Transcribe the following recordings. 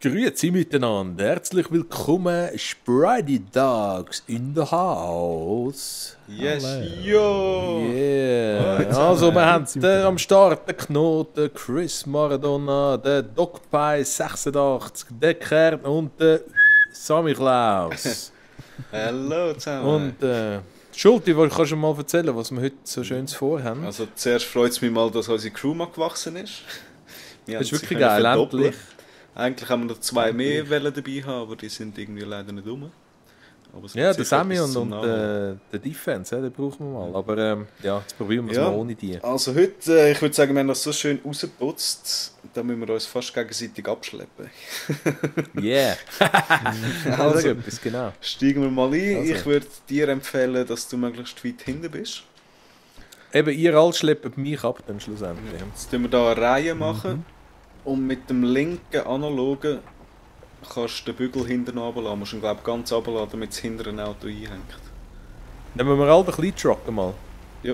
Grüezi miteinander, herzlich willkommen, Spridey Dogs in the house. Yes, yo! Yeah, also wir haben am Start den Knoten, Chris Maradona, den Dogpie 86, den Kern und den Sammy Klaus. Hallo zusammen! Und Schulti, kannst du mal erzählen, was wir heute so Schönes vorhaben? Also zuerst freut es mich mal, dass unsere Crew mal gewachsen ist. Das ist wirklich geil, endlich. Eigentlich haben wir noch 2 mehr Wellen dabei haben, aber die sind irgendwie leider nicht rum. Ja, der Sammy und der Defense, den brauchen wir mal. Aber ja, jetzt probieren wir es mal ohne die. Also heute, ich würde sagen, wir haben das so schön rausgeputzt, da müssen wir uns fast gegenseitig abschleppen. Yeah! Also, etwas, genau. Steigen wir mal ein. Also. Ich würde dir empfehlen, dass du möglichst weit hinten bist. Eben, ihr alle schleppt mich ab, dann schlussendlich. Jetzt machen wir hier eine Reihe machen. Und mit dem linken Analogen kannst du den Bügel hinten runterlassen. Du musst ihn, glaube ich, ganz runterlassen, damit das hintere Auto einhängt. Nehmen wir alle den kleinen Truck mal. Ja.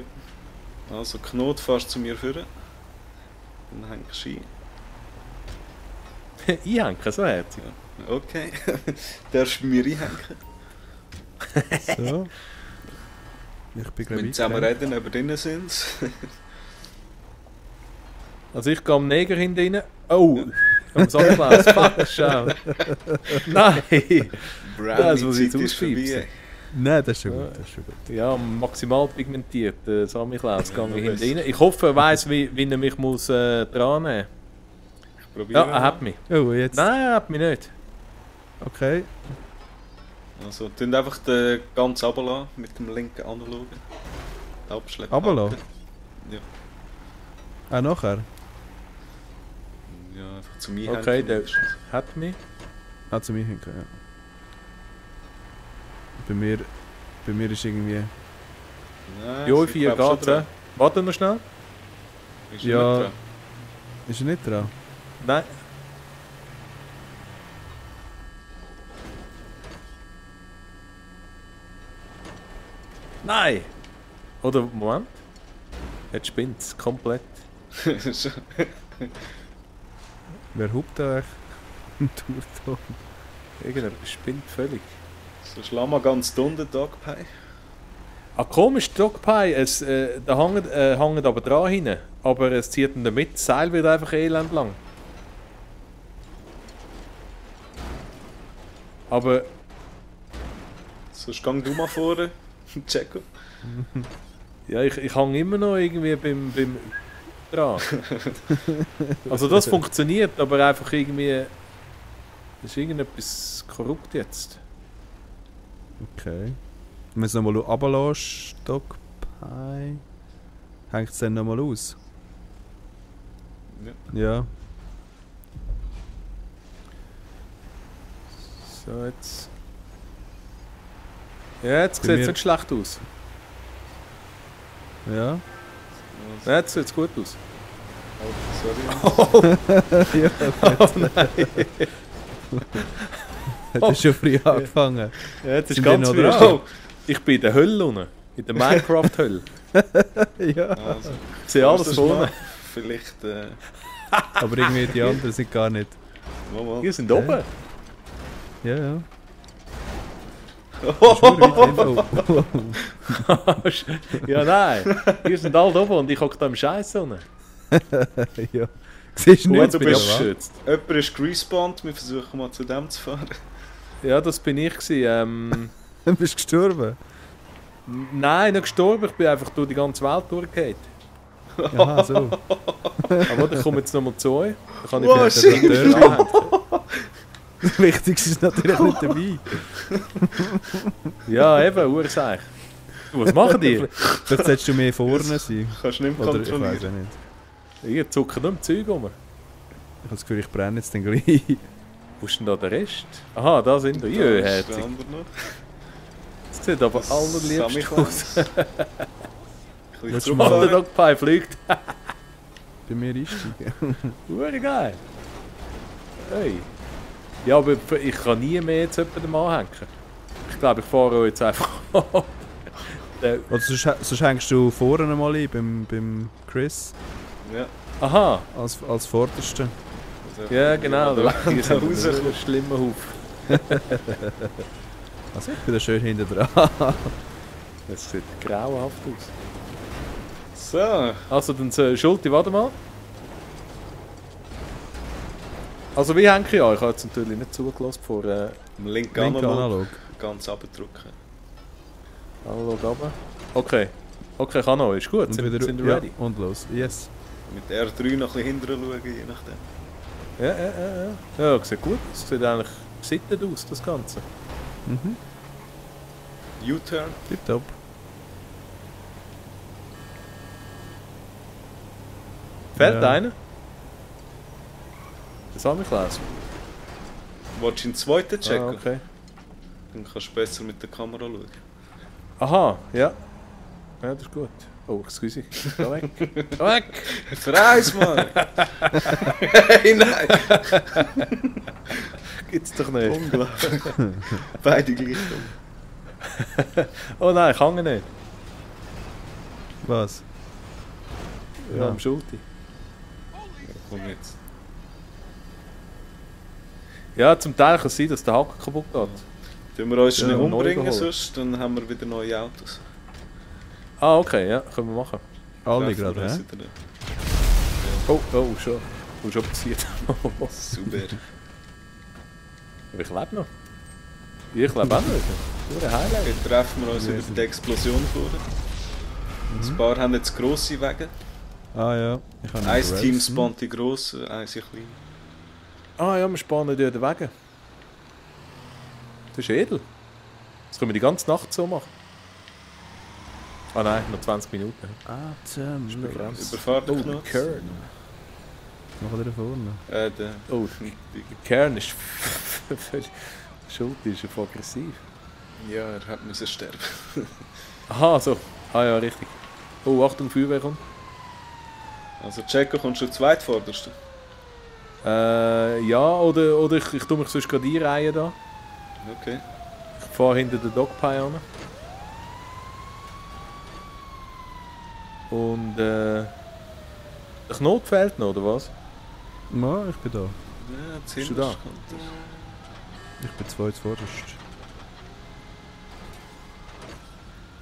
Also Knot fast zu mir führen. Dann hängst du ein. Einhängen, so herzig. Ja. Okay. Darfst du bei mir einhängen? So. Ich bin Wir müssen zusammen reden, ob wir drinnen sind. Also ich gehe am Neger hinten rein. Oh! Ich habe es angelassen. Fuck, schau. Nein! Das muss ich jetzt ausschreiben. Nein, das ist schon gut. Das ist schon gut. Ja, maximal pigmentiert. Sammy Klaus gehe ich hinten rein. Ich hoffe, er weiss, wie er mich muss dran nehmen muss. Ja, er hat mich. Oh, jetzt. Nein, er hat mich nicht. Okay. Also, tun einfach den ganz runterlassen mit dem linken Analogen. Abschleppen. Runterlassen? Ja. Ah, nachher? Ja, einfach zum Einhängen. Okay, der hat mich. Ah, zu mir hinten, ja. Bei mir ist irgendwie... Nein, Jo, sie 4 glaubt geht schon es. Warte noch schnell. dran. Ist er Ja. nicht dran? Ist er nicht dran? Nein. Nein! Oder, Moment. Jetzt spinnt es komplett. Wer hupt da echt? Tourton. Irgendetwas spinnt völlig. So schlag mal ganz dunter, Dogpie. Ah, komisch, Dogpie, da hängt aber dran hinten. Aber es zieht ihn damit, das Seil wird einfach elend lang. Aber, Sonst gang du mal vorne, Jacko. ja, ich hänge immer noch irgendwie beim dran. Also das funktioniert, aber einfach irgendwie... Das ist irgendetwas korrupt jetzt. Okay. Wir müssen nochmal runterlassen, Stockpie. Hängt es dann nochmal aus? Ja. So, jetzt... Ja, jetzt Bei sieht es mir- nicht schlecht aus. Ja. Ja, jetzt sieht es gut aus. Sorry. Ja, Oh nein! hat er schon früh angefangen. Ja, jetzt ist Sind ganz wir noch frisch. dran? Oh, ich bin in der Hölle unten. In der Minecraft-Hölle. Ja. Also, Ich sehe alles das vorne. mal. Vielleicht, Aber irgendwie die anderen sind gar nicht. mal. Wir sind oben. Ja, ja. Oh, Ja, nein. Wir sind alle oben und ich hocke da im Scheiß unten. Ja. Siehst du Und nicht? jetzt du bin ich bist- abgeschützt. Jemand ist gerespawnt, wir versuchen mal zu dem zu fahren. Ja, das bin ich gewesen. Du bist gestorben. Nein, nicht gestorben. Ich bin einfach durch die ganze Welt durchgefallen. Aha, so. Aber ich komme jetzt nochmal zu euch. Da kann ich Wow, vielleicht shit. den anhängen. Das Wichtigste ist natürlich nicht dabei. Ja, eben, Ursache. Du, was machen die? Vielleicht solltest du mehr vorne sein. Kannst du nicht mehr Oder ich weiß kontrollieren. auch nicht. Ihr zucken nur im Zeug rum. Ich habe das Gefühl, ich brenne jetzt dann gleich. Wo ist denn da der Rest? Aha, da sind wir. Jö, Da ist der herzig. andere noch. Das sieht aber allerliebst Sammy aus. Klaus. Ein Willst bisschen du Macht der zurückfahren. Dogpie fliegt. Bei mir einsteigen. Hure geil. Hey. Ja, aber ich kann nie mehr jetzt jemandem anhängen. Ich glaube, ich fahre jetzt einfach. Der- Oder sonst hängst du vorne mal ein, beim Chris. Ja. Aha. Als Vorderste. Ja, genau. Da Die sind rauskommt. ein schlimmer Haufen. Also ich bin da schön hinten dran. Das sieht grauenhaft aus. So, Also, dann Schulte, warte mal. Also, wie hänge ich an? Ich habe jetzt natürlich nicht zugelassen vor am linken Link Analog analog. ganz abdrücken. Analog runter. Okay. Okay, kann noch. Ist gut. Und Sind, wieder sind wir ja, ready? und los. Yes. Mit R3 noch ein bisschen hinterher schauen, je nachdem. Ja, sieht gut aus. Sieht eigentlich gesittet aus, das Ganze. Mhm. U-Turn. Tipptopp. Fällt Ja. einer? Das habe ich gelesen. Willst du den zweiten checken? Ah, okay. Dann kannst du besser mit der Kamera schauen. Aha, ja. Ja, das ist gut. Oh, excuse. Geh weg. Geh weg! Freis, Mann! Hey, nein! Gibt's doch nicht. Unglaublich. Beide gleich dumm. Oh nein, ich hänge nicht. Was? Ja, Ja. am Schulti. Komm jetzt. Ja, zum Teil kann es sein, dass der Haken kaputt geht. Wenn wir uns Ja, schnell neu umbringen, geholt. sonst, dann haben wir wieder neue Autos. Ah, okay, ja, können wir machen. Alle Treffen wir gerade, uns hä? wieder nicht. Oh, schon. Oh, schon passiert. Super. Aber ich lebe noch. Ich lebe auch noch. Nur ein Highlight. Jetzt treffen wir uns Ja, über so. die Explosion vorne. Ein paar haben jetzt grosse Wege. Ah ja. Ich habe Ein noch Team Rails. spannt die grossen, eins die kleinen. Ah ja, wir spannen dort den Wege. Das ist edel. Das können wir die ganze Nacht so machen. Ah nein, noch 20 Minuten. Atem. Ist begrenzt. Überfahrt Oh, den der Knopf. Kern. Noch wieder vorne. Der. Oh, der Kern ist völlig... Schuld ist auf aggressiv. Ja, er hat müssen sterben. Aha, so. Ah ja, richtig. Oh, Achtung, Feuerwehr kommt. Also Checo kommt schon zweitvorderst. Ja, oder ich tue mich sonst gerade einreihen da. Okay. Ich fahre hinter den Dogpie an. Und der Knot fehlt noch, oder was? Ja, ich bin da. Ja, jetzt Bist du hinterst da? kommt er. Ich bin zweit vorderst.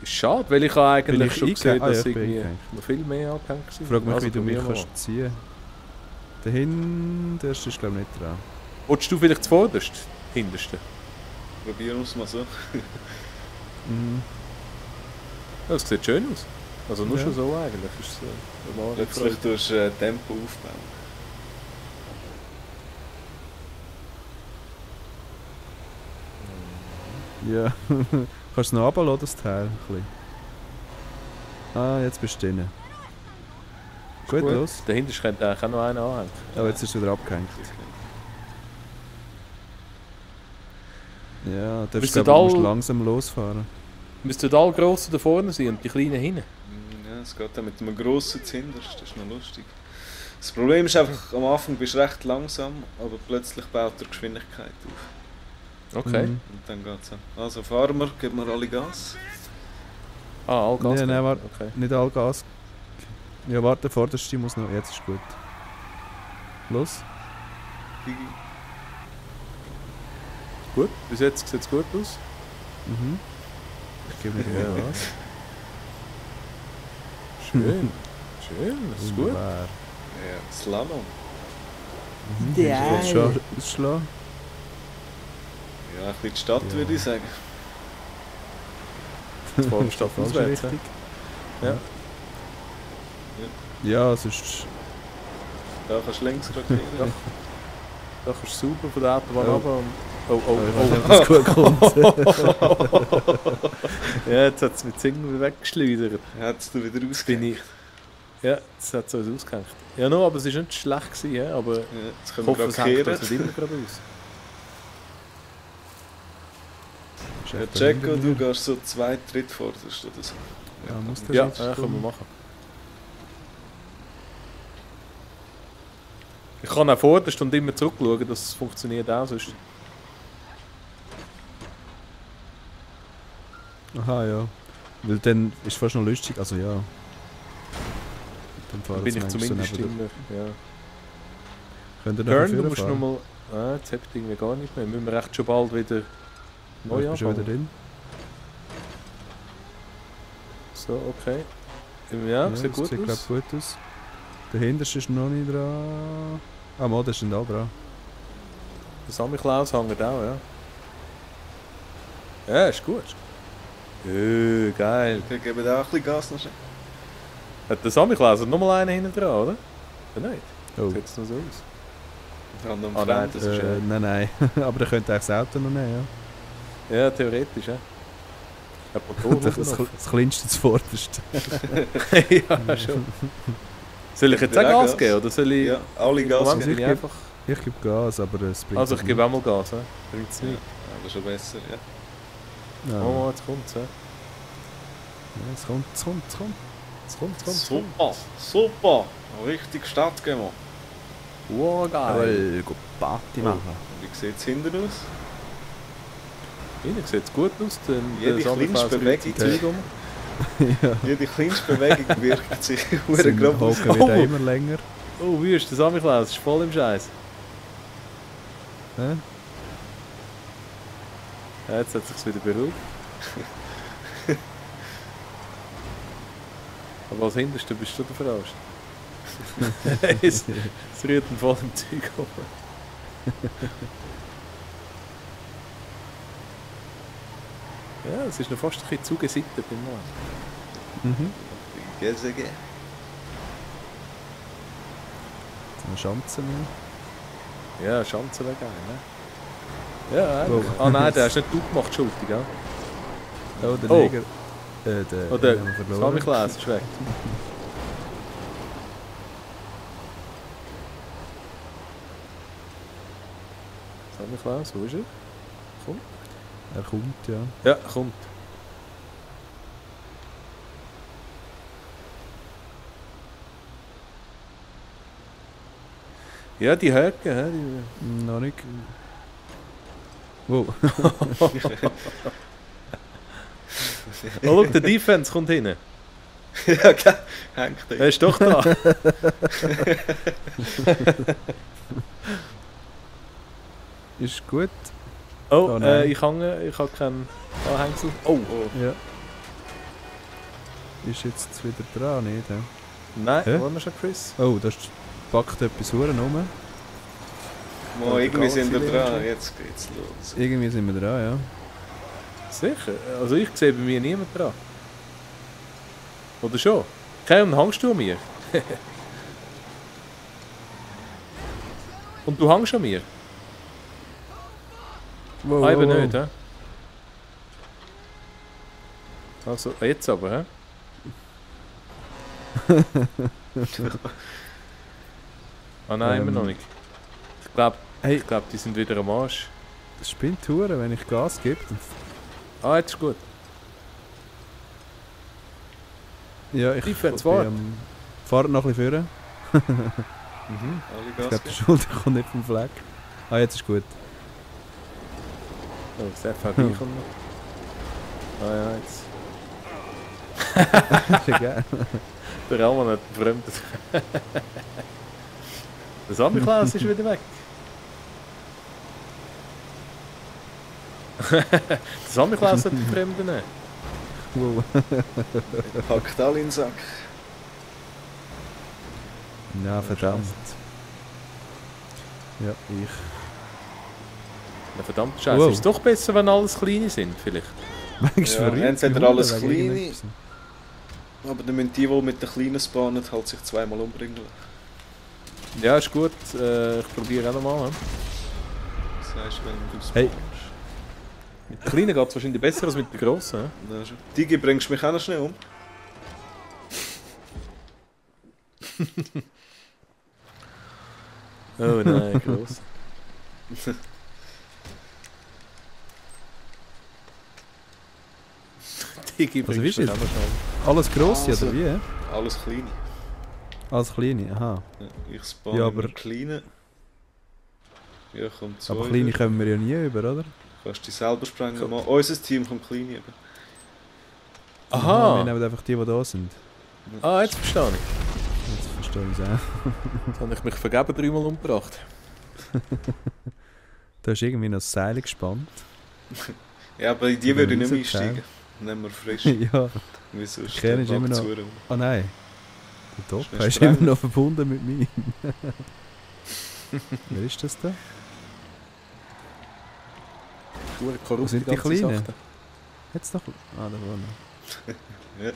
Ist schade, weil ich habe Bin eigentlich ich schon gesehen, eingehängt? dass Ah, ja, ich bin irgendwie eingehängt. noch viel mehr angehängt war. Ich frage mich, wie du mich probieren wir kannst ziehen. Dahin, der erste ist glaube ich nicht dran. mal. Willst du vielleicht zuvorderst? Hinterste? Probieren wir es mal so. Mhm. Ja, das sieht schön aus. Also nur Ja. schon so eigentlich. Ist eine wahre Plötzlich Freude. tust du Tempo aufbauen. Ja. Kannst du noch runterlassen, das Teil? Ein bisschen. Ah, jetzt bist du drin. Gut, los. Dahinter könnte eigentlich auch noch einer anhängen. Aber jetzt ist er wieder abgehängt. Ja, da Müssen musst du all- langsam losfahren. Müssten alle Grossen da vorne sein und die Kleinen hinten. Ja, es geht dann mit einem grossen zuhinterst, das ist noch lustig. Das Problem ist einfach, am Anfang bist du recht langsam, aber plötzlich baut er Geschwindigkeit auf. Okay. Mhm. Und dann geht's an. Also fahren wir, geben wir alle Gas. Ah, all Gas. Nein, geben. nein, warte. Okay. Nicht all Gas. Ja, warte, der vorderste muss noch. Jetzt ist gut. Los. Gut, bis jetzt sieht es gut aus. Mhm. Ich gebe mir Ja. mal Gas. Schön. Schön, das ist gut. Wunderbar. Ja, Slalom. Mhm. Ja. Jetzt schon ausschlagen. Ja, ein bisschen die Stadt Ja. würde ich sagen. Jetzt fahren wir Stadt Falsche auswärts. Richtung. Ja. Ja, sonst. Da kannst du längs gerade Ja. gehen. Da kannst du super von der Autobahn Oh. runter und... Oh, Ich weiß nicht, ob das gut kommt. Ja, jetzt hat es mit Singen weggeschleudert. Hättest du wieder Bin ausgehängt. ich... Ja, jetzt hat es uns ausgehängt. Ja, no, aber es war nicht schlecht gewesen, ja, aber Ja, jetzt ich können wir hoffe, es gerade hängt kehren. uns nicht immer gerade aus. Ja, Checo, du gehst so 2 Tritt vorderst oder so. Ja, muss der Ja, jetzt können wir kommen? machen. Ich kann auch vorderst und immer zurückschauen, das funktioniert auch sonst. Aha, ja. Weil dann ist fast noch lustig. Also ja. Dann fahren Bin sie ich manchmal zumindest so neben immer... Ja. Könnt ihr Turn, noch du musst nochmal... Ah, jetzt habt ihr irgendwie gar nicht mehr. Müssen wir recht schon bald wieder neu Ich bin schon wieder anfangen. drin. So, okay. Ja, sieht gut sieht, aus. glaub, gut aus. Der hinterste ist noch nicht dran. Ah, Mann, das sind alle dran. Der Samichlaus hängt auch, ja. Ja, ist gut. Geil. Wir geben da auch ein bisschen Gas noch schnell. Hat der Samichlaus nochmal einen hinten dran, oder? Ja, nicht. Oh. Sieht es noch so aus. An einem Ah, nein, Fremden. das ist Nein. Aber der könnte eigentlich das Auto noch nehmen, Ja, theoretisch, ja. Hat ja. man Das kleinste zuvorderst. Ja, schon. Soll ich jetzt auch Ja, Gas geben, oder soll ich... Ja, alle Gas Moment, geben. bin ich einfach... Ich gebe Gas, aber es bringt Also ich gebe auch mal Gas, he? Bringt es Ja, nicht. aber schon besser, ja. Ja. Oh, jetzt kommt's, he? Ja, es kommt. Jetzt kommt's. Super, super. Richtig Start gehen wir. Wow, geil. Go Party machen. Wie sieht es hinten aus? Innen sieht es gut aus. Jede kleinste Bewegung. Ja. Jede kleinste Bewegung wirkt sich Das gerade Hocken wird auch immer länger. Oh, wie ist der Samichlaus? Ist voll im Scheiß. Hä? Ja, jetzt hat es sich wieder beruhigt. Aber als Hinterste bist du der Verarscht. es rührt ihn voll im Zeug rum. Ja, es ist noch fast ein bisschen zugesittet beim Mann. Mhm. Gesege. So eine Schanze mehr. Ja, Schanze wäre geil, ne? Ja, Oh. Ah nein, der hast nicht du gemacht, schuldig, ja? Oh, der Oh. Neger. Der Oder haben wir verloren. Samichlaus ist weg. Samichlaus, wo ist er? Komm. Er kommt, ja. Ja, kommt. Ja, die Höcke, hä? Die... Noch nicht. Wow. Oh, schau, der Defense kommt hin. Ja, klar. Hängt da. Er ist doch da. Ist gut. Oh, Oh, nein. ich habe keinen Anhängsel. Oh, Ja. Ist jetzt wieder dran, nicht? Ja? nein, Hä? wollen wir schon, Chris? Oh, da packt etwas Huren rum. Mal, irgendwie sind wir Galaxy dran. Ranger. Jetzt geht's los. Irgendwie sind wir dran, ja. Sicher? Also ich sehe bei mir niemand dran. Oder schon? Kein hängst du an mir? Und du hängst an mir? Wow, Ah, eben nicht, hä? Also, jetzt aber, hä? Ah nein, immer noch nicht. Hey, Ich glaube, die sind wieder am Arsch. das spinnt Huren, wenn ich Gas gebe. Ah, jetzt ist gut. Ja, ich Defense, bin wart. Fahrt noch ein bisschen vorne. Mhm. Alle Ich Gas glaube, der geben. Schulter kommt nicht vom Fleck. Ah, jetzt ist gut. Oh, das FVB kommt noch. Ah ja, jetzt. Ist egal. Der Raum hat fremdet. Der Samichlaus ist wieder weg. Der Samichlaus hat den Fremden. Wow. Packt alle in den Sack. Ja, verdammt. Ja, ich. Na, verdammt Scheiße. Wow. Ist es doch besser, wenn alles kleine sind, vielleicht? Manchmal Ja, verrückt, entweder wie alles Huren wegen kleine. irgendetwas. Aber dann müssen die mit den kleinen spawnen, halt sich zweimal umbringen lassen. Ja, ist gut. Ich probiere auch nochmal. Das heißt, wenn du spawnst. Hey. Mit den kleinen geht es wahrscheinlich besser als mit den grossen. hä? Na schon. Digi, bringst du mich auch noch schnell um? Oh nein, gross. Digi Also, bringst wie du ist auch noch schnell. Alles grosse, Also. oder wie? Alles kleine. Alles kleine, aha. Ja, ich spawn Ja, immer aber- kleine. Ja, kommt zwei. Aber kleine kommen wir ja nie über, oder? Kannst du dich selber sprengen. Mal. Unser Team kommt kleine eben. Wir Aha! nehmen einfach die da sind. Ah, jetzt verstehe ich. Jetzt verstehe ich es auch. Jetzt habe ich mich vergeben 3-mal umgebracht. Da ist irgendwie noch das Seil gespannt. Ja, aber in die würde ich nicht mehr einsteigen. Nehmen wir frisch. Ja, Wie sonst? der Kern ist immer noch... Abzuhren. Ah nein. Der Top Ist ist streng. immer noch verbunden mit mir. Wer ist das da? Pure korrupt, sind die ganze Kleinen? Sache. Jetzt noch... Ah, da vorne. Ja.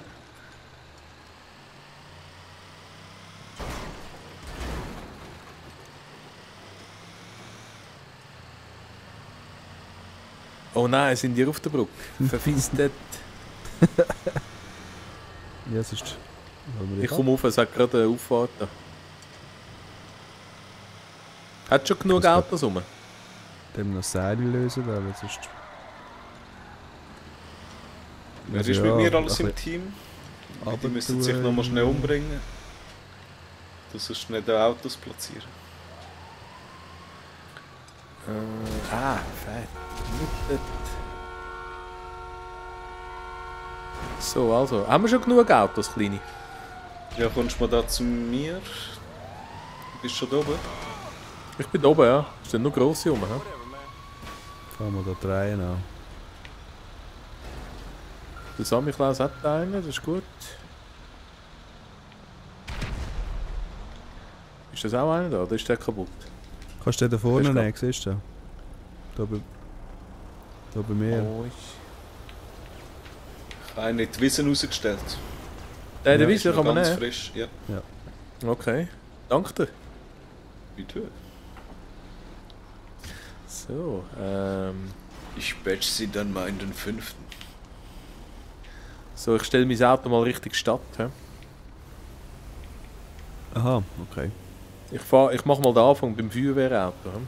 Oh nein, sind die auf der Brücke? Verfistet. Ja, sonst... wollen wir Ich die komme auf, es hat gerade eine Auffahrt da. Hat schon genug Das Autos rum? Dem noch das Seil lösen, aber sonst... Wer Also ist ja, mit mir alles ein im Team? Die aber müssen du, sich nochmal schnell umbringen. Du sollst nicht die Autos platzieren. Fett. So, also. Haben wir schon genug Autos, Kleine? Ja, kommst du mal da zu mir? Bist du schon da oben? Ich bin da oben, ja. Es sind nur grosse rum, hä? Fahren wir da drehen an. Der Sammy Klaus hat einen, das ist gut. Ist das auch einer da? Oder ist der kaputt? Kannst du den da vorne Das ist nehmen, siehst du? Da bei mir. Oh, Ich habe einen in die Wiesen rausgestellt. der Ja, Wiese Ist kann noch man ganz nehmen? frisch. Ja, Okay. Danke dir. bitte. So, Ich batch sie dann mal in den 5. So, ich stelle mein Auto mal richtig statt. He? Aha, okay. Ich mache mal den Anfang beim Feuerwehrauto. He?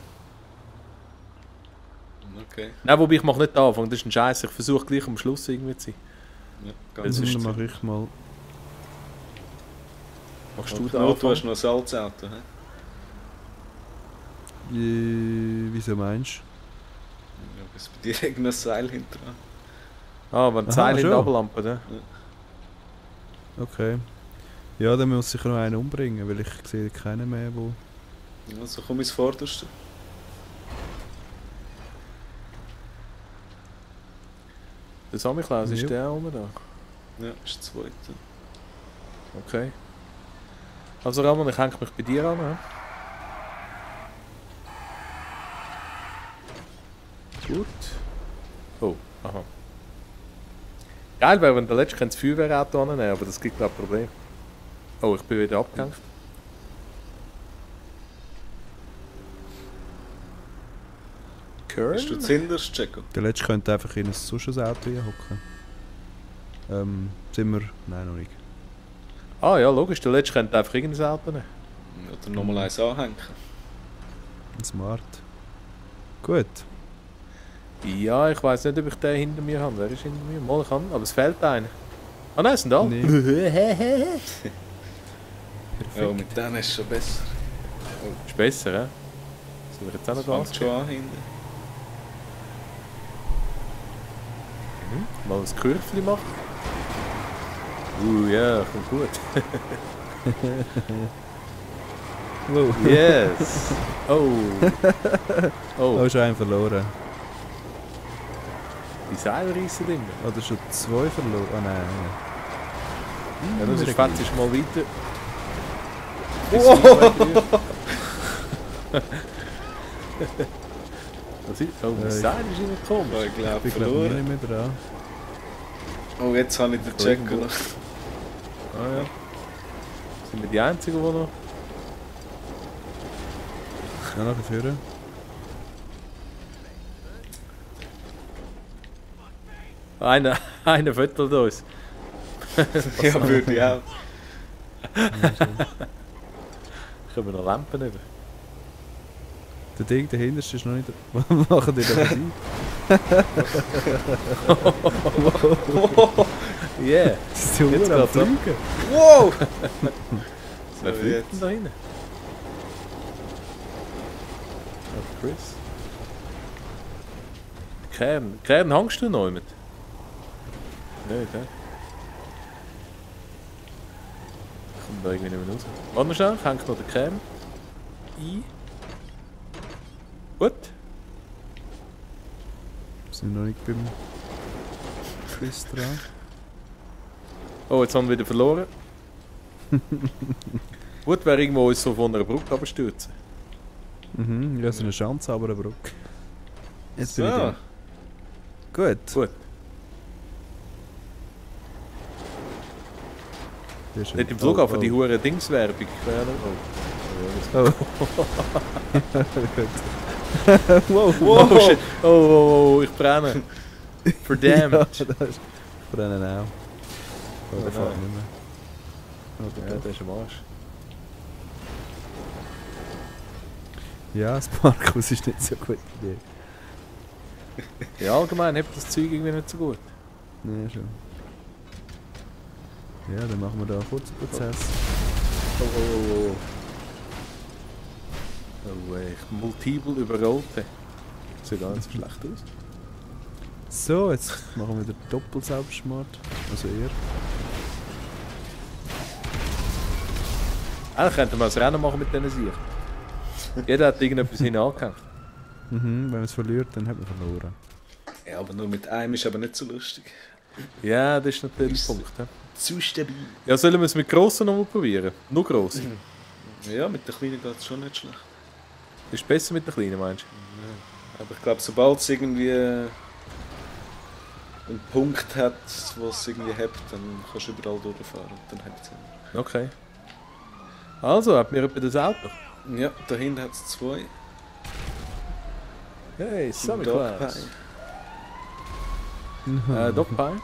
Okay. Nein, wobei ich mache nicht den Anfang, das ist ein Scheiß. Ich versuche gleich am Schluss irgendwie zu sein. Ja, Das ganz ist- Dann mache ich mal... Machst du den Du Anfang? hast noch ein Salzauto, hä? Wieso meinst Ja, was bei dir irgendein Seil hinter dran? Ah, wenn die Aha, Seile in schon. der Ablampe, ne? du? Okay. Ja, dann muss ich noch einen umbringen, weil ich sehe keinen mehr, wo... Also komm ins Vorderste. Der Sammy Klaus, Ja. ist der auch da? Ja, ist der zweite. Okay. Also Ramon, ich hänge mich bei dir an. He? Gut. Oh, aha. Geil wäre, wenn der Letzte das Feuerwehrauto annehmen, aber das gibt glaube ich ein Problem. Oh, ich bin wieder abgehängt. Bist du zuhinterst, Checo? Der Letzte könnte einfach in ein sonst ein Auto hocken. Sind wir... Nein, noch nicht. Ah ja, logisch, der Letzte könnte einfach irgendein Auto nehmen. Oder nochmal eins anhängen? Ein Smart. Gut. Ja, ich weiß nicht, ob ich den hinter mir habe. Wer ist hinter mir? Mal kann, aber es fehlt einer. Ah nein, es sind alle. Nee. Ja, mit denen ist es schon besser. Ist besser, hä? Soll ich jetzt auch noch Das Gas fängt geben? schon an hinten. Mal ein Kürfli machen. Ja, kommt gut. Wow. Yes! Oh! Oh, Oh, schon einen verloren. die Seile reissen immer. Oder schon zwei verloren. Ah nein. Ja, das ist fett, ist mal weiter. Was ist? Oh, Ja, das ich- Seil ist immer Oh, komisch. ich glaube, Ich glaube verloren. nicht mehr dran. Oh, jetzt habe ich den Checo noch. Ah ja. Sind wir die Einzigen, die noch... Ja, nachher führen. Einer füttert uns. Ja, würde ich auch. Können wir noch Lampen über? Der Ding dahinter ist noch nicht... Was machen die da was ein? Yeah! Das ist ja Jetzt am geht's ab. Fliegen. Wow! Wer So, fliegt jetzt. denn da hinten? Oh, Chris. Kern hängst du noch mit? Nicht, hä? Ich komme da irgendwie nicht mehr raus. Warte mal schnell, ich hänge noch den Kern ein. Gut. Wir sind noch nicht beim Quiz dran. Oh, jetzt haben wir wieder verloren. Gut, wäre irgendwo uns so von einer Brücke abstürzen. Mhm, ja, so eine Schanze, aber eine Brücke. Jetzt bin ich So. da. Gut. Gut. Sehr schön. Nicht im Flughafen, Oh, die hure Dingswerbung. Oh. Wow, Oh, shit. Oh, ich brenne. Verdammt. Ja, das ist... Brennen auch. Oh, der Oh, fährt nein. nicht mehr. Oder Ja, doch? der ist am Arsch. Ja, das Parkhaus ist nicht so eine gute Idee. Ja, allgemein hebt das Zeug irgendwie nicht so gut. Nee, schon. Ja, dann machen wir da einen kurzen Prozess. Oh. Oh, ich multiple überrollte. Sieht gar nicht so schlecht aus. So, jetzt machen wir den Doppelselbstmord. Also ihr. Eigentlich könnten wir ein Rennen machen mit diesen Siegen. Jeder hat irgendetwas hinangehängt. Mhm, wenn man es verliert, dann hat man verloren. Ja, aber nur mit einem ist aber nicht so lustig. Ja, das ist natürlich Ist- der Punkt. Ja, Zu stabil. ja sollen wir es mit grossen nochmal probieren? Nur gross. Ja, mit der Kleinen geht es schon nicht schlecht. Ist besser mit der Kleinen, meinst Aber ich glaube, sobald es irgendwie einen Punkt hat, wo es irgendwie hebt, dann kannst du überall durchfahren und dann hebt es ihn. du? Okay. Also, habt ihr etwa das Auto? Ja, da hinten hat es 2. Hey, Summer Dog Class. Mhm. Dog Pie.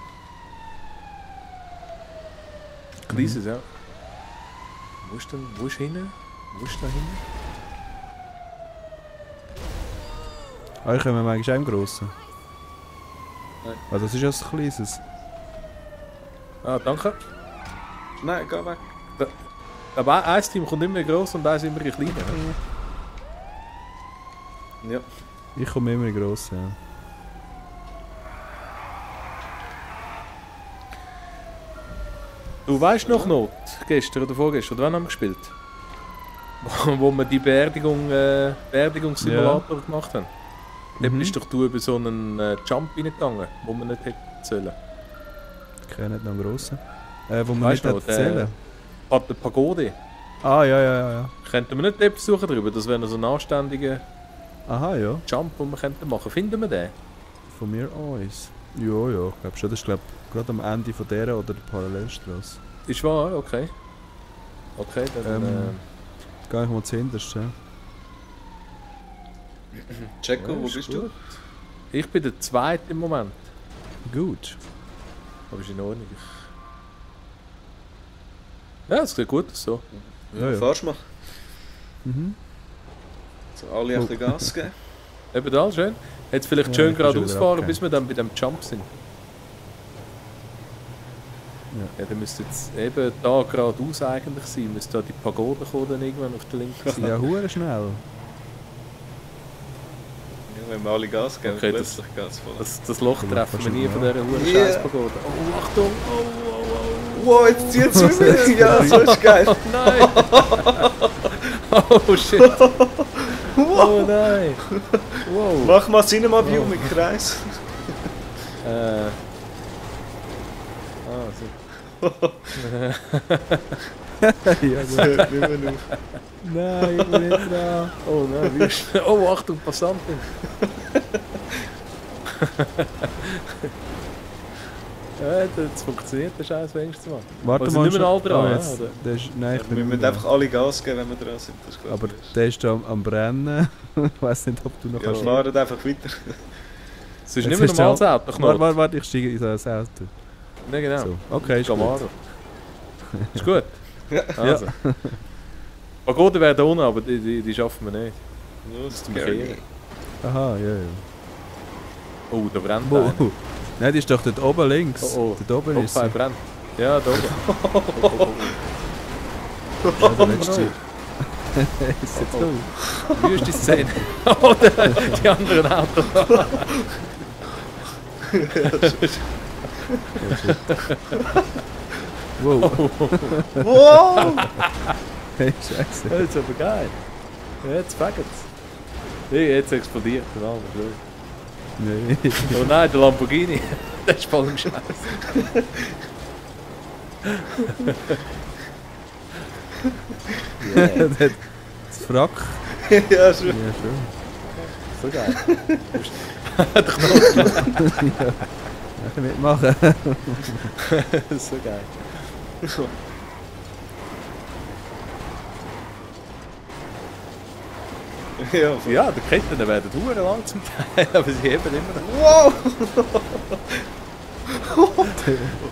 Kleines, ja. Wo ist denn, wo ist hinten? Wo ist da hinten? Ah, ich komme eigentlich auch im Grossen. Nein. Ah, das ist ja ein kleines. Ah, danke. Nein, geh weg. Aber ein Team kommt immer gross und eins immer kleiner. Ja. Ich komme immer in Grossen, ja. Du weißt noch Not, gestern oder vorgestern, oder wann haben wir gespielt? Wo wir die Beerdigungssimulator gemacht haben. Dort bist doch du über so einen Jump reingegangen, wo man nicht hätte sollen. Ich kenne nicht noch einen Grossen. Wo man Weißt nicht du hat noch, zählen. Der Pagode. Ah, ja. Könnten wir nicht dort besuchen drüber? Das wäre noch so ein anständiger Aha, ja. Jump, den wir könnten machen. Finden wir den? Von mir aus. Ja, ich glaube schon. Das ist glaub, gerade am Ende von der oder der Parallelstraße. Ist wahr? Okay. Okay, dann... Gehe ich mal zuhinterst, ja. Jacko, wo ist bist gut. Ich bin der Zweite im Moment. Gut. Aber ist in Ordnung. Ja, es sieht gut aus so. du? Ja, ja. Fahrst mal. Mhm. So, alle ein bisschen Gas geben. Eben da, schön. Jetzt vielleicht Ja, schön ich bin schon geradeaus wieder fahren, abgegangen. bis wir dann bei dem Jump sind. Ja. Ja, dann müsste jetzt eben da geradeaus eigentlich sein. Müsste da die Pagode kommen dann irgendwann auf der linken Seite. Ja, hure schnell. Ja, wenn wir alle Gas geben, Okay, plötzlich Gas voll. Das Loch Ja, treffen wir fast nie schon von mal. dieser hohen Ja. Scheiß-Pagode. Oh, Achtung! Oh. Wow, jetzt zieht es wieder! Ja, so ist geil! Oh nein! Oh shit! Oh nein! Wow! Mach mal Cinema View mit Kreis. So. Ja, gut. Hört nicht mehr auf. Nein, ich bin nicht dran. Oh nein, wie ist... Oh, Achtung, Passantin! Ja, das funktioniert, der Scheiß wenigstens mal. Warte Also mal. nicht mehr alle dran, Ah, ja, jetzt, oder? der ist, nein, ich bin Wir nicht müssen mehr einfach alle Gas geben, wenn wir dran sind. Das ist, glaub dran. ich, Aber der ist da am Brennen. Ich weiß nicht, ob du noch ja, kannst. fahren einfach weiter. Es ist Jetzt nicht mehr hast du normales auch- Auto, Knopf. Warte, ich steige in das Auto. Ja, genau. So. Okay, ist gut. Camaro. Ist gut. Ja. Also. Pagode wäre da unten, aber die schaffen wir nicht. Los, zum Gary. Kehren. Aha, ja. Oh, da brennt Wo? einer. Nein, die ist doch dort oben links. Oh, oh. Dort oben ist sie. Hoppa, brennt. Ja, da oben. Ja, der letzte. Ist jetzt so. Wüste Szene. Oh, die anderen Autos. Wow. Wow! Hey, Scheiße. Das ist aber geil. Ja, jetzt fängt es. Hey, jetzt explodiert der Name. Nein. Oh nein, der Lamborghini. Der ist voll im Scheiß. Yeah. Das Frack. Ja, schon. Ja, schon. So geil. Ja. Mitmachen. So geil. Ja, voll. Ja, die Ketten werden verdammt lang zum Teil, aber sie heben immer noch. Wow!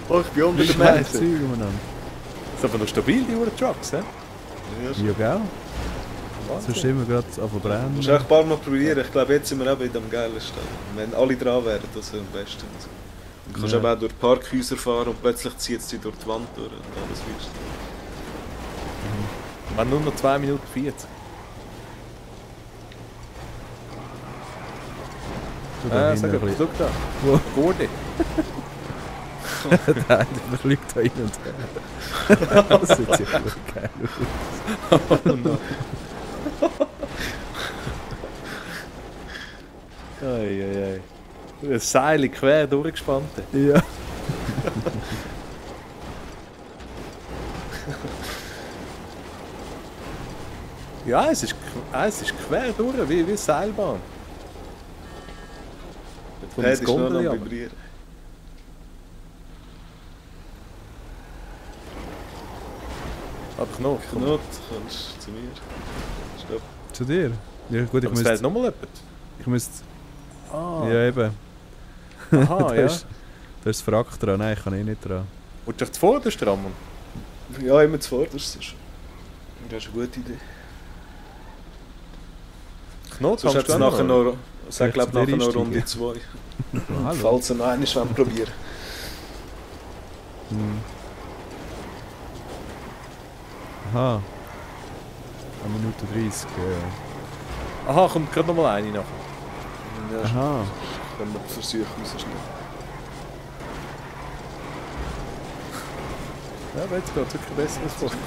Oh, ich bin unter der Scheiß Messe. Zeug umeinander. Das sind aber noch stabil, die Uhren-Trucks, hä? Ja, schon. Ja, gell? Sonst immer gerade auf Du brennen. musst echt ein paar Mal probieren. Ich glaube, jetzt sind wir eben in dem geilen Stand. Wenn alle dran wären, das wäre am besten. Du kannst Ja. eben auch durch Parkhäuser fahren und plötzlich zieht es dich durch die Wand durch und alles wüst. Wir haben nur noch 2 Minuten 40. Du da Sag hinten mal, ein schau da. Wo? Gordy. bisschen. Der fliegt da hin und her. Das sieht ja voll geil aus. Oh nein. Eieiei. Ein Seil quer durchgespannt. Ja. Ja, es ist quer durch, wie eine Seilbahn. Jetzt kommt Hey, das das ist noch Gondel am aber. Vibrieren. Aber Knopf. Knut, kommst zu mir. Stopp. Zu dir? Ja gut, ich Aber es fehlt müsste... nochmal jemand. Ich müsste... Ah, Ja eben. aha, Da ja. ist das Frack dran. Nein, ich kann eh nicht dran. Und dich zuvorderst dran, Mann. Ja, immer zuvorderst. Das ist eine gute Idee. Knopf, Sonst hat es nachher noch... Sag, Vielleicht glaube zu dir nachher noch einsteigen. Runde 2. Hallo. Falls ihr noch einmal probieren. Hm. Aha. 1 Minute 30, ja. Aha, kommt gerade nochmal eine nachher. Ja, Aha. wenn wir versuchen müssen. Ja, aber jetzt geht es wirklich besser als vorher.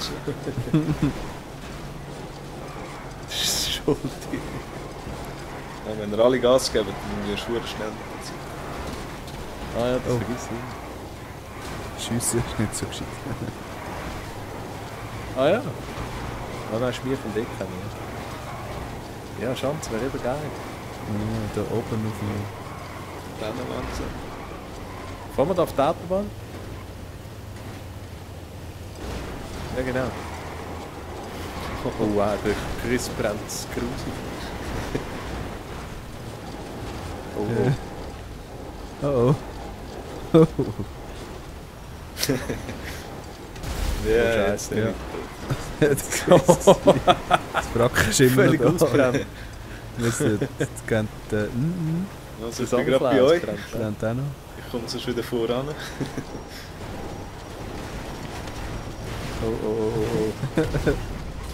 Das ist schuld. Ja, wenn ihr alle Gas geben, dann wirst du verdammt schnell. Ah ja, das Oh. vergiss ich. Schiessen ist nicht so gescheit. Ah ja. Ah, dann ist mir von Deck. Ja, Schanz wäre eben geil. Ja, da oben auf dem... Dann langsam. Fahren wir da auf die Autobahn? Ja, genau. Oh wow, der Chris brennt grusig. Oh, oh. Oh oh. Oh. Ja, Scheiße, jetzt ja. Das Frack ist immer Völlig noch da. ausbrennt. Das kennt Also ich bin gerade bei euch. brennt auch noch. Ich komme sonst wieder voran. Oh, oh, oh,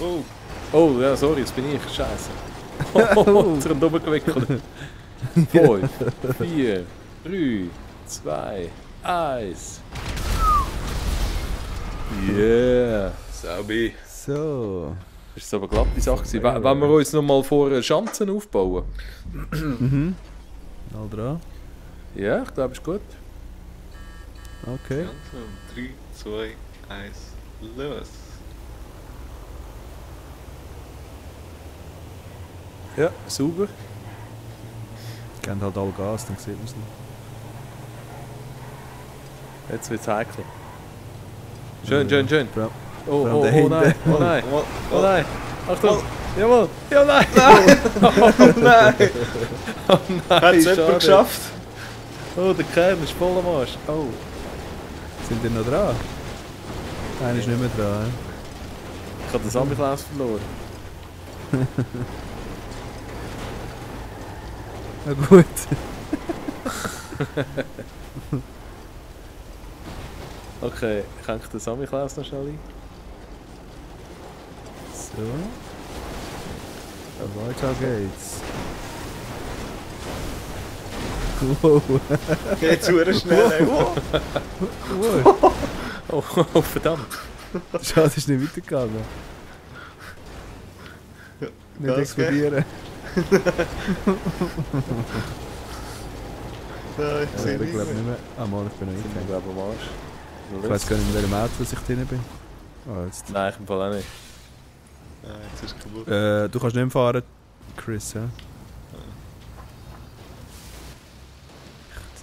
oh. Oh, Oh, ja, sorry, jetzt bin ich. Scheiße. Oh, zu einem Dummen gewickelt. 5, 4, 3, 2, 1. Yeah. Saubi. So. Das war aber eine glatte Sache gewesen. Wenn wir uns noch mal vor Schanzen aufbauen. Mhm. All dran. Ja, ich glaube, ist gut. Okay. Langsam. 3, 2, 1, los. Ja, sauber. Gebt halt all Gas, dann sieht man es nicht. Jetzt wird es heikel. Schön, schön, schön. Bra- Oh, Vor allem oh, der oh nein, hinten. oh nein, Oh, oh nein. Achtung. Jawohl. Ja, nein. oh nein! Oh nein, Hat es schade. jemand geschafft? Oh, der Kern ist voll am Arsch. Oh. Sind die noch dran? Einer ist nicht mehr dran. Ich habe das Ambilanz verloren. Na gut. Okay, ich hänge den Samichlaus noch schnell ein. So. Weiter geht's. Wow. Jetzt sehr schnell. Ey. Wow. Wow. Oh, verdammt. Schade, ist nicht weitergegangen. Nicht Gas explodieren. Ja, ich Ich sehe bin nicht glaube mehr. nicht mehr... Ah, mal, ich bin noch Ich bin eingegangen. glaube am Arsch. Ich weiß gar nicht, in welchem Auto dass ich drin bin. Ah, jetzt. Nein, ich im Fall auch nicht. Ja, jetzt ist es kaputt. Du kannst nicht mehr fahren, Chris, ja?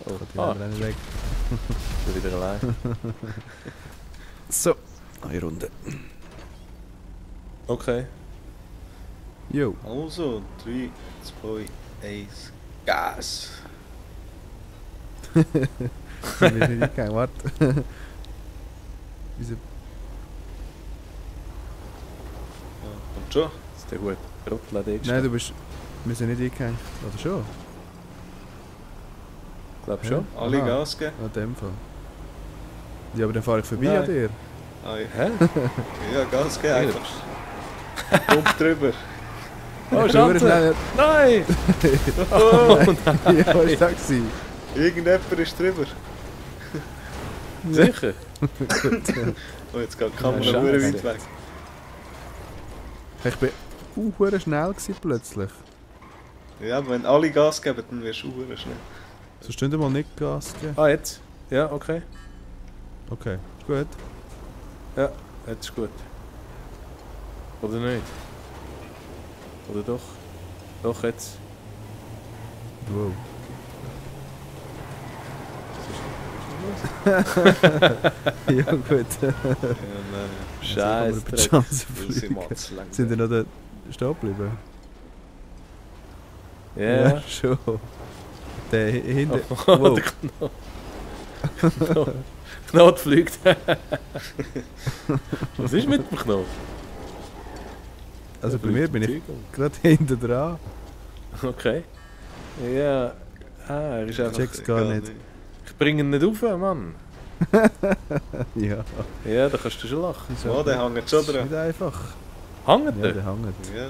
Oh, Ich kann die Rennen weg. ich bin wieder allein. So, eine Runde. Okay. Jo. Also, 3, 2, 1, Gas! Ich bin nicht eingegangen, warte. Wieso? Ja, kommt schon. Ist der gut? Trottel hat Nein, du bist... Wir sind nicht eingehängt. Oder schon? Ich glaube schon. Alle Aha. Gas geben. An dem Fall. Ja, aber dann fahre ich vorbei Nein. an dir. Ah, ja. Hä? Ja, Gas geben einfach. Kommt drüber. Oh, Nur Schatze! schnell. Nein! Oh, Ja, was war das? gewesen? Irgendjemand ist drüber. sicher? Oh, jetzt geht die Kamera Ja, sehr Scheiße. weit weg. Ich bin hure schnell gewesen plötzlich. Ja, aber wenn alle Gas geben, dann wirst du auch schnell. So stünde mal nicht Gas geben. Ah, jetzt? Ja, okay. Okay, ist gut. Ja, jetzt ist gut. Oder nicht? Oder doch? Doch, jetzt. Wow. Ja gut. Ja, nein. Scheiße. Die Chance Weil sie fliegen. mal zu lang Sind die noch da stehen geblieben? Ja. schon. Der hinten. Oh, Wow. der Knot fliegt. Was ist mit dem Knot? Also Der bei mir fliegt bin ich Zügel. gerade hinten dran. Okay. Ja. Ah, er ist einfach... Check's gar nicht. Ich bringe ihn nicht auf, Mann. Ja. Ja, da kannst du schon lachen. Ist Oh, aber- der hängt schon ist dran. nicht einfach. Hängt Ja, er? der hängt. Ja.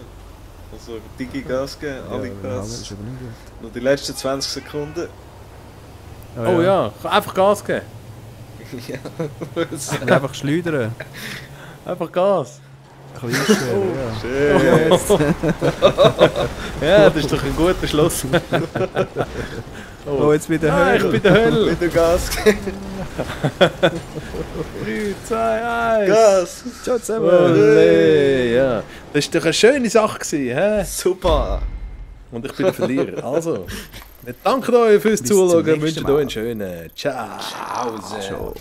Also, Digi Gas geben, alle Ja, der hängt Gas. ist aber nicht gut. Nur die letzten 20 Sekunden. Oh ja, einfach Gas geben. Ja. Und einfach schleudern. Einfach Gas. Ein bisschen einstellen, ja. Schön. Jetzt. Ja, das ist doch ein guter Schluss. Oh, jetzt bei der Nein, Hölle. ich bin der Hölle. Wieder Gas geben. 3, 2, 1. Gas! Ciao zusammen. Olé, ja. Das war doch eine schöne Sache, gewesen, hä? Super! Und ich bin der Verlierer. Also, wir danken euch fürs Bis zum Zuschauen und nächsten wünschen Mal. euch einen schönen Ciao. Ciao. Ciao.